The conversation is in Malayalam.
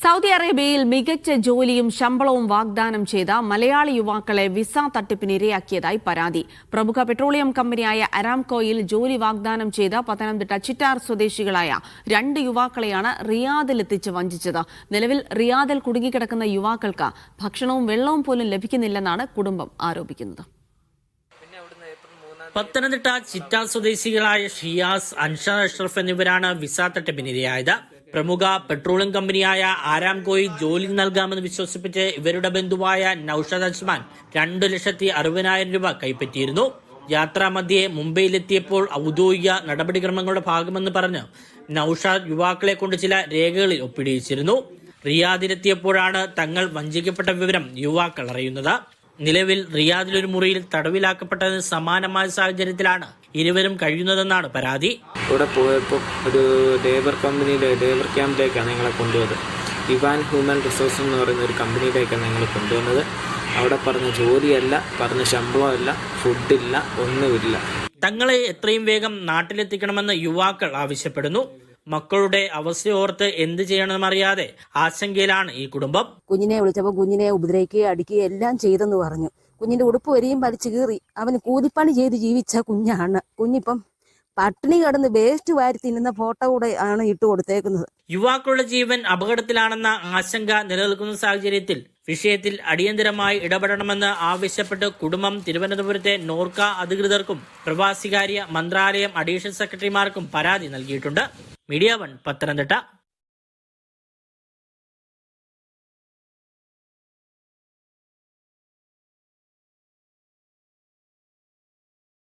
സൗദി അറേബ്യയിൽ മികച്ച ജോലിയും ശമ്പളവും വാഗ്ദാനം ചെയ്ത മലയാളി യുവാക്കളെ വിസ തട്ടിപ്പിന് ഇരയാക്കിയതായി പരാതി. പ്രമുഖ പെട്രോളിയം കമ്പനിയായ അരാംകോയിൽ ജോലി വാഗ്ദാനം ചെയ്ത പത്തനംതിട്ട ചിറ്റാർ സ്വദേശികളായ 2 യുവാക്കളെയാണ് റിയാദിലെത്തിച്ച് വഞ്ചിച്ചത്. നിലവിൽ റിയാദിൽ കുടുങ്ങിക്കിടക്കുന്ന യുവാക്കൾക്ക് ഭക്ഷണവും വെള്ളവും പോലും ലഭിക്കുന്നില്ലെന്നാണ് കുടുംബം ആരോപിക്കുന്നത്. പത്തനംതിട്ട ചിറ്റാർ സ്വദേശികളായ ഷിയാസ്, അൻഷാർ അഷ്റഫ് എന്നിവരാണ് വിസ തട്ടിപ്പിനിരയായത്. പ്രമുഖ പെട്രോളിയം കമ്പനിയായ ആരാംകോയിൽ ജോലി നൽകാമെന്ന് വിശ്വസിപ്പിച്ച് ഇവരുടെ ബന്ധുവായ നൌഷാദ് അജ്മാൻ 2,60,000 രൂപ കൈപ്പറ്റിയിരുന്നു. യാത്രാമധ്യേ മുംബൈയിലെത്തിയപ്പോൾ ഔദ്യോഗിക നടപടിക്രമങ്ങളുടെ ഭാഗമെന്ന് പറഞ്ഞ് നൌഷാദ് യുവാക്കളെ കൊണ്ട് ചില രേഖകളിൽ ഒപ്പിടിയിച്ചിരുന്നു. റിയാദിലെത്തിയപ്പോഴാണ് തങ്ങൾ വഞ്ചിക്കപ്പെട്ട വിവരം യുവാക്കൾ അറിയുന്നത്. നിലവിൽ റിയാദിലൊരു മുറിയിൽ തടവിലാക്കപ്പെട്ടതിന് സമാനമായ സാഹചര്യത്തിലാണ് ഇരുവരും കഴിയുന്നതെന്നാണ് പരാതി. ഇവിടെ പോയപ്പോൾ ഒരു ലേബർ ക്യാമ്പിലേക്കാണ് ഞങ്ങളെ കൊണ്ടുപോയത്. ഇവാൻ ഹ്യൂമൻ റിസോഴ്സ് എന്ന് പറയുന്ന ഒരു കമ്പനിയിലേക്കാണ് ഞങ്ങൾ കൊണ്ടുവന്നത്. അവിടെ പറഞ്ഞ ജോലിയല്ല, പറഞ്ഞ ശമ്പളമല്ല, ഫുഡില്ല, ഒന്നുമില്ല. തങ്ങളെ എത്രയും വേഗം നാട്ടിലെത്തിക്കണമെന്ന് യുവാക്കൾ ആവശ്യപ്പെടുന്നു. മക്കളുടെ അവസ്ഥയോർത്ത് എന്ത് ചെയ്യണമെന്നറിയാതെ ആശങ്കയിലാണ് ഈ കുടുംബം. കുഞ്ഞിനെ വിളിച്ചപ്പോൾ കുഞ്ഞിനെ ഉപദ്രവിക്കുകയും അടിക്കുകയും എല്ലാം ചെയ്തെന്ന് പറഞ്ഞു. കുഞ്ഞിന്റെ ഉടുപ്പ് വരെയും വലിച്ചു കീറി. അവന് കൂലിപ്പണി ചെയ്ത് ജീവിച്ച കുഞ്ഞാണ്. കുഞ്ഞിപ്പം പട്ടിണി കിടന്ന് വേസ്റ്റ് വാരി തിന്നുന്ന ഫോട്ടോ കൂടെ ആണ് ഇട്ട് കൊടുത്തേക്കുന്നത്. യുവാക്കളുടെ ജീവൻ അപകടത്തിലാണെന്ന ആശങ്ക നിലനിൽക്കുന്ന സാഹചര്യത്തിൽ വിഷയത്തിൽ അടിയന്തരമായി ഇടപെടണമെന്ന് ആവശ്യപ്പെട്ട് കുടുംബം തിരുവനന്തപുരത്തെ നോർക്ക അധികൃതർക്കും പ്രവാസികാര്യ മന്ത്രാലയം അഡീഷണൽ സെക്രട്ടറിമാർക്കും പരാതി നൽകിയിട്ടുണ്ട്. മീഡിയ 1 പത്തനംതിട്ട.